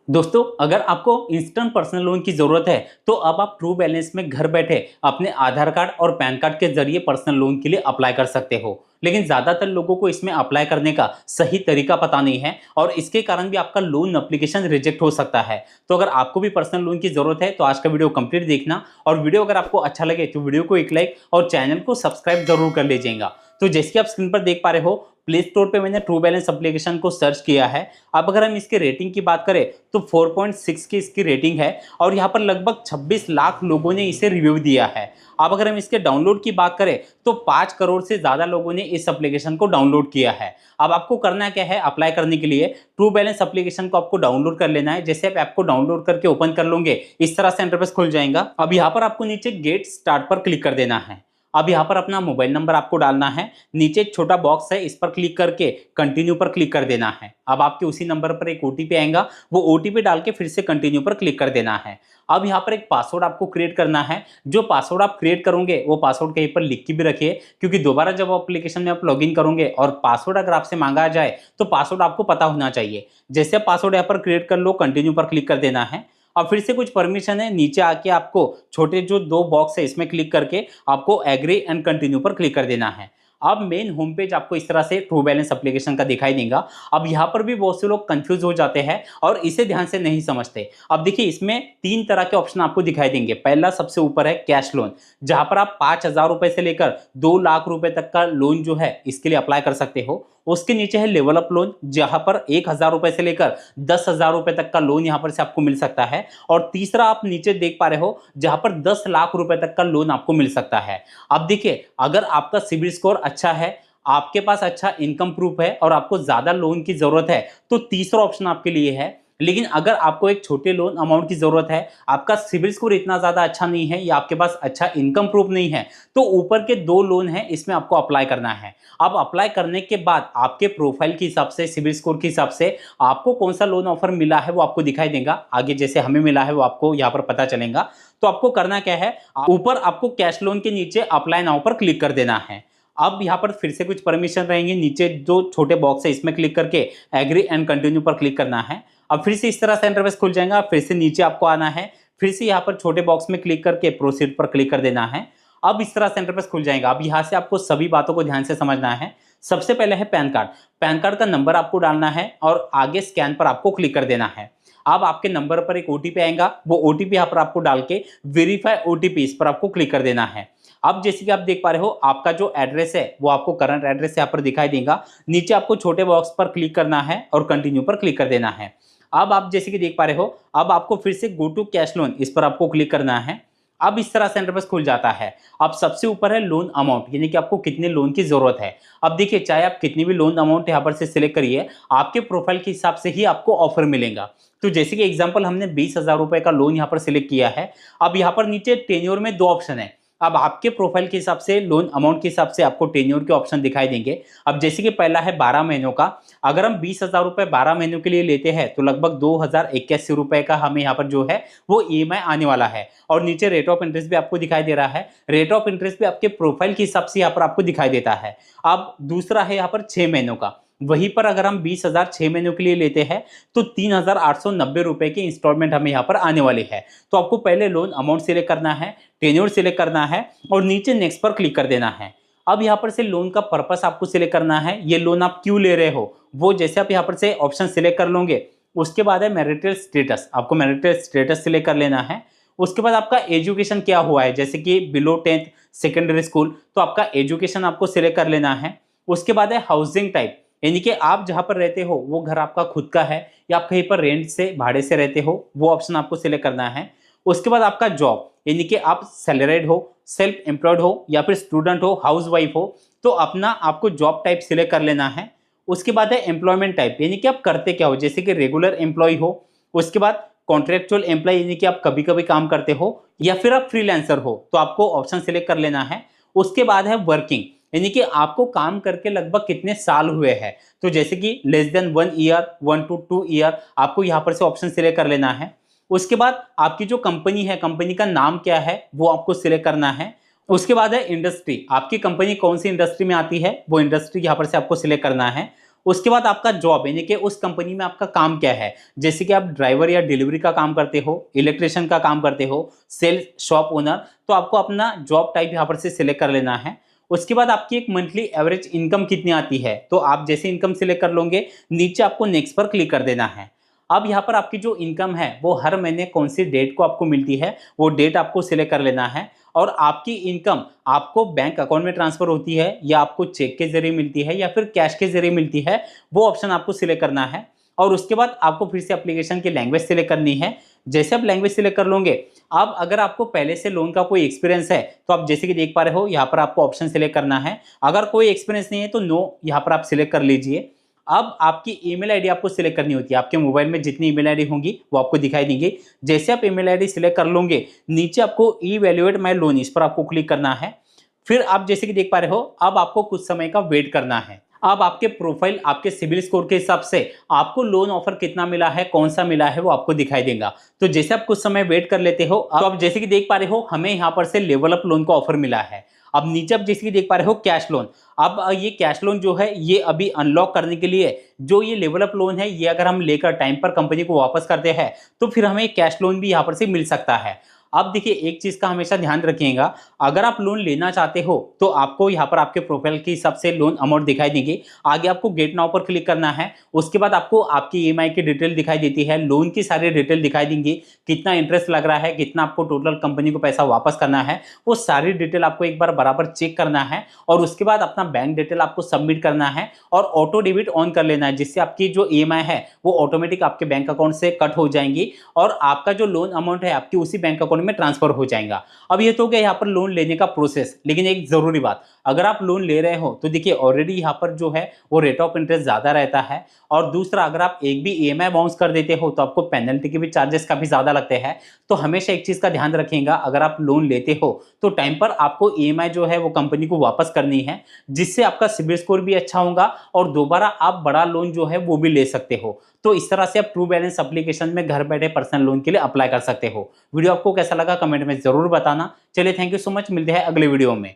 दोस्तों, अगर आपको इंस्टेंट पर्सनल लोन की ज़रूरत है तो अब आप ट्रू बैलेंस में घर बैठे अपने आधार कार्ड और पैन कार्ड के जरिए पर्सनल लोन के लिए अप्लाई कर सकते हो। लेकिन ज़्यादातर लोगों को इसमें अप्लाई करने का सही तरीका पता नहीं है और इसके कारण भी आपका लोन एप्लीकेशन रिजेक्ट हो सकता है। तो अगर आपको भी पर्सनल लोन की ज़रूरत है तो आज का वीडियो कंप्लीट देखना, और वीडियो अगर आपको अच्छा लगे तो वीडियो को एक लाइक और चैनल को सब्सक्राइब जरूर कर लीजिएगा। तो जैसे कि आप स्क्रीन पर देख पा रहे हो, प्ले स्टोर पे मैंने ट्रू बैलेंस एप्लीकेशन को सर्च किया है। अब अगर हम इसके रेटिंग की बात करें तो 4.6 की इसकी रेटिंग है और यहाँ पर लगभग 26 लाख लोगों ने इसे रिव्यू दिया है। अब अगर हम इसके डाउनलोड की बात करें तो 5 करोड़ से ज़्यादा लोगों ने इस एप्लीकेशन को डाउनलोड किया है। अब आपको करना क्या है, अप्लाई करने के लिए ट्रू बैलेंस एप्लीकेशन को आपको डाउनलोड कर लेना है। जैसे आप ऐप को डाउनलोड करके ओपन कर लोगे, इस तरह से इंटरफेस खुल जाएगा। अब यहाँ पर आपको नीचे गेट स्टार्ट पर क्लिक कर देना है। अब यहाँ पर अपना मोबाइल नंबर आपको डालना है। नीचे एक छोटा बॉक्स है, इस पर क्लिक करके कंटिन्यू पर क्लिक कर देना है। अब आपके उसी नंबर पर एक ओटीपी आएगा, वो ओटीपी डाल के फिर से कंटिन्यू पर क्लिक कर देना है। अब यहाँ पर एक पासवर्ड आपको क्रिएट करना है। जो पासवर्ड आप क्रिएट करोगे वो पासवर्ड कहीं पर लिख के भी रखिए, क्योंकि दोबारा जब एप्लीकेशन में आप लॉगिन करोगे और पासवर्ड अगर आपसे मांगा जाए तो पासवर्ड आपको पता होना चाहिए। जैसे पासवर्ड यहाँ पर क्रिएट कर लो, कंटिन्यू पर क्लिक कर देना है। अब फिर से कुछ परमिशन है, नीचे आके आपको छोटे जो 2 बॉक्स है इसमें क्लिक करके आपको एग्री एंड कंटिन्यू पर क्लिक कर देना है। अब मेन होम पेज आपको इस तरह से ट्रू बैलेंस एप्लीकेशन का दिखाई देगा। अब यहाँ पर भी बहुत से लोग कंफ्यूज हो जाते हैं और इसे ध्यान से नहीं समझते। अब देखिए, इसमें 3 तरह के ऑप्शन आपको दिखाई देंगे। पहला सबसे ऊपर है कैश लोन, जहां पर आप 5,000 रुपए से लेकर 2 लाख रुपए तक का लोन जो है इसके लिए अप्लाई कर सकते हो। उसके नीचे है लेवल अप लोन, जहां पर 1,000 रुपए से लेकर 10,000 रुपए तक का लोन यहां पर से आपको मिल सकता है। और तीसरा आप नीचे देख पा रहे हो, जहां पर 10 लाख रुपए तक का लोन आपको मिल सकता है। अब देखिए, अगर आपका सिबिल स्कोर अच्छा है, आपके पास अच्छा इनकम प्रूफ है और आपको ज्यादा लोन की जरूरत है तो तीसरा ऑप्शन आपके लिए है। लेकिन अगर आपको एक छोटे लोन अमाउंट की जरूरत है, आपका सिबिल स्कोर इतना ज्यादा अच्छा नहीं है या आपके पास अच्छा इनकम प्रूफ नहीं है, तो ऊपर के 2 लोन है इसमें आपको अप्लाई करना है। अब अप्लाई करने के बाद आपके प्रोफाइल के हिसाब से, सिबिल स्कोर के हिसाब से आपको कौन सा लोन ऑफर मिला है वो आपको दिखाई देगा। आगे जैसे हमें मिला है वो आपको यहाँ पर पता चलेगा। तो आपको करना क्या है, ऊपर आपको कैश लोन के नीचे अप्लाई नाउ पर क्लिक कर देना है। अब यहाँ पर फिर से कुछ परमिशन रहेंगे, नीचे जो छोटे बॉक्स है इसमें क्लिक करके एग्री एंड कंटिन्यू पर क्लिक करना है। अब फिर से इस तरह से इंटरफेस खुल जाएगा। फिर से नीचे आपको आना है, फिर से यहाँ पर छोटे बॉक्स में क्लिक करके प्रोसीड पर क्लिक कर देना है। अब इस तरह से इंटरफेस खुल जाएगा। अब यहाँ से आपको सभी बातों को ध्यान से समझना है। सबसे पहले है पैन कार्ड। पैन कार्ड का नंबर आपको डालना है और आगे स्कैन पर आपको क्लिक कर देना है। अब आपके नंबर पर एक ओटीपी आएगा, वो ओटीपी यहाँ पर आपको डाल के वेरीफाई ओटीपी, इस पर आपको क्लिक कर देना है। अब जैसे कि आप देख पा रहे हो, आपका जो एड्रेस है वो आपको करंट एड्रेस यहाँ पर दिखाई देगा। नीचे आपको छोटे बॉक्स पर क्लिक करना है और कंटिन्यू पर क्लिक कर देना है। अब आप जैसे कि देख पा रहे हो, अब आपको फिर से गो टू कैश लोन, इस पर आपको क्लिक करना है। अब इस तरह से इंटरफेस खुल जाता है। अब सबसे ऊपर है लोन अमाउंट, यानी कि आपको कितने लोन की जरूरत है। अब देखिए, चाहे आप कितनी भी लोन अमाउंट यहाँ पर से सिलेक्ट करिए, आपके प्रोफाइल के हिसाब से ही आपको ऑफर मिलेगा। तो जैसे कि एग्जांपल हमने 20,000 रुपए का लोन यहाँ पर सिलेक्ट किया है। अब यहाँ पर नीचे टेन्योर में 2 ऑप्शन है। अब आपके प्रोफाइल के हिसाब से, लोन अमाउंट के हिसाब से आपको टेन्योर के ऑप्शन दिखाई देंगे। अब जैसे कि पहला है 12 महीनों का। अगर हम 20,000 रुपए 12 महीनों के लिए लेते हैं तो लगभग 2,081 रुपए का हमें यहाँ पर जो है वो ईएमआई आने वाला है। और नीचे रेट ऑफ इंटरेस्ट भी आपको दिखाई दे रहा है। रेट ऑफ इंटरेस्ट भी आपके प्रोफाइल के हिसाब से यहाँ पर आपको दिखाई देता है। अब दूसरा है यहाँ पर 6 महीनों का। वहीं पर अगर हम 20,000 6 महीनों के लिए लेते हैं तो 3,890 रुपए की इंस्टॉलमेंट हमें यहाँ पर आने वाली है। तो आपको पहले लोन अमाउंट सिलेक्ट करना है, टेन्योर सिलेक्ट करना है और नीचे नेक्स्ट पर क्लिक कर देना है। अब यहाँ पर से लोन का पर्पस आपको सिलेक्ट करना है, ये लोन आप क्यों ले रहे हो वो। जैसे आप यहाँ पर से ऑप्शन सिलेक्ट कर लोगे, उसके बाद है मैरिटल स्टेटस, आपको मैरिटल स्टेटस सिलेक्ट कर लेना है। उसके बाद आपका एजुकेशन क्या हुआ है, जैसे कि बिलो 10th सेकेंडरी स्कूल, तो आपका एजुकेशन आपको सिलेक्ट कर लेना है। उसके बाद है हाउसिंग टाइप, यानी कि आप जहां पर रहते हो वो घर आपका खुद का है या आप कहीं पर रेंट से, भाड़े से रहते हो, वो ऑप्शन आपको सिलेक्ट करना है। उसके बाद आपका जॉब, यानी कि आप सैलरीड हो, सेल्फ एम्प्लॉयड हो या फिर स्टूडेंट हो, हाउस वाइफ हो, तो अपना आपको जॉब टाइप सिलेक्ट कर लेना है। उसके बाद है एम्प्लॉयमेंट टाइप, यानी कि आप करते क्या हो, जैसे कि रेगुलर एम्प्लॉय हो। उसके बाद कॉन्ट्रेक्चुअल एम्प्लॉय, यानी कि आप कभी कभी काम करते हो या फिर आप फ्रीलांसर हो, तो आपको ऑप्शन सिलेक्ट कर लेना है। उसके बाद है वर्किंग, यानी कि आपको काम करके लगभग कितने साल हुए हैं, तो जैसे कि less than 1 year, 1 to 2 year, आपको यहाँ पर से ऑप्शन सिलेक्ट कर लेना है। उसके बाद आपकी जो कंपनी है, कंपनी का नाम क्या है वो आपको सिलेक्ट करना है। उसके बाद है इंडस्ट्री, आपकी कंपनी कौन सी इंडस्ट्री में आती है वो इंडस्ट्री यहाँ पर से आपको सिलेक्ट करना है। उसके बाद आपका जॉब यानी कि उस कंपनी में आपका काम क्या है, जैसे कि आप ड्राइवर या डिलीवरी का काम करते हो, इलेक्ट्रिशियन का काम करते हो, सेल्स शॉप ओनर, तो आपको अपना जॉब टाइप यहाँ पर से सिलेक्ट कर लेना है। उसके बाद आपकी एक मंथली एवरेज इनकम कितनी आती है, तो आप जैसे इनकम सिलेक्ट कर लोगे नीचे आपको नेक्स्ट पर क्लिक कर देना है। अब यहाँ पर आपकी जो इनकम है वो हर महीने कौन सी डेट को आपको मिलती है वो डेट आपको सिलेक्ट कर लेना है। और आपकी इनकम आपको बैंक अकाउंट में ट्रांसफर होती है या आपको चेक के जरिए मिलती है या फिर कैश के जरिए मिलती है, वो ऑप्शन आपको सिलेक्ट करना है। और उसके बाद आपको फिर से एप्लीकेशन की लैंग्वेज सिलेक्ट करनी है। जैसे आप लैंग्वेज सिलेक्ट कर लोगे, अब अगर आपको पहले से लोन का कोई एक्सपीरियंस है तो आप जैसे कि देख पा रहे हो यहाँ पर आपको ऑप्शन सिलेक्ट करना है। अगर कोई एक्सपीरियंस नहीं है तो नो यहाँ पर आप सिलेक्ट कर लीजिए। अब आपकी ईमेल आईडी आपको सिलेक्ट करनी होती है। आपके मोबाइल में जितनी ईमेल आईडी होंगी वो आपको दिखाई देंगी। जैसे आप ईमेल आईडी सिलेक्ट कर लोगे नीचे आपको इवैल्यूएट माय लोन इस पर आपको क्लिक करना है। फिर आप जैसे कि देख पा रहे हो अब आपको कुछ समय का वेट करना है। अब आपके प्रोफाइल आपके सिविल स्कोर के हिसाब से आपको लोन ऑफर कितना मिला है, कौन सा मिला है वो आपको दिखाई देगा। तो जैसे आप कुछ समय वेट कर लेते हो, अब आप जैसे कि देख पा रहे हो हमें यहाँ पर से लेवल अप लोन का ऑफर मिला है। अब नीचे आप जैसे कि देख पा रहे हो कैश लोन। अब ये कैश लोन जो है ये अभी अनलॉक करने के लिए जो ये लेवल अप लोन है ये अगर हम लेकर टाइम पर कंपनी को वापस करते हैं तो फिर हमें कैश लोन भी यहाँ पर से मिल सकता है। अब देखिए एक चीज का हमेशा ध्यान रखिएगा, अगर आप लोन लेना चाहते हो तो आपको यहाँ पर आपके प्रोफाइल के हिसाब से लोन अमाउंट दिखाई देगी। आगे आपको गेट नाउ पर क्लिक करना है। उसके बाद आपको आपकी ईएमआई की डिटेल दिखाई देती है, लोन की सारी डिटेल दिखाई देंगी, कितना इंटरेस्ट लग रहा है, कितना आपको टोटल कंपनी को पैसा वापस करना है, वो सारी डिटेल आपको एक बार बराबर चेक करना है। और उसके बाद अपना बैंक डिटेल आपको सबमिट करना है और ऑटो डेबिट ऑन कर लेना है, जिससे आपकी जो ईएमआई है वो ऑटोमेटिक आपके बैंक अकाउंट से कट हो जाएंगी और आपका जो लोन अमाउंट है आपकी उसी बैंक अकाउंट में ट्रांसफर हो जाएगा। अब ये तो गया यहाँ पर लोन लेने का प्रोसेस, लेकिन एक जरूरी बात, अगर आप लोन ले रहे हो तो देखिए ऑलरेडी यहाँ पर जो है वो रेट ऑफ इंटरेस्ट ज्यादा रहता है। और दूसरा अगर आप एक भी ईएमआई बाउंस कर देते हो तो आपको पेनल्टी के भी चार्जेस काफी ज्यादा लगते हैं। तो हमेशा एक चीज का ध्यान रखिएगा, अगर आप लोन लेते हो तो टाइम पर आपको ईएमआई जो है वो कंपनी को वापस करनी है, जिससे आपका सिबिल स्कोर भी अच्छा होगा और दोबारा आप बड़ा लोन जो है वो भी ले सकते हो। तो इस तरह से आप ट्रू बैलेंस एप्लीकेशन में घर बैठे पर्सनल लोन के लिए अप्लाई कर सकते हो। वीडियो आपको कैसा लगा कमेंट में जरूर बताना। चलिए थैंक यू सो मच, मिलते हैं अगले वीडियो में।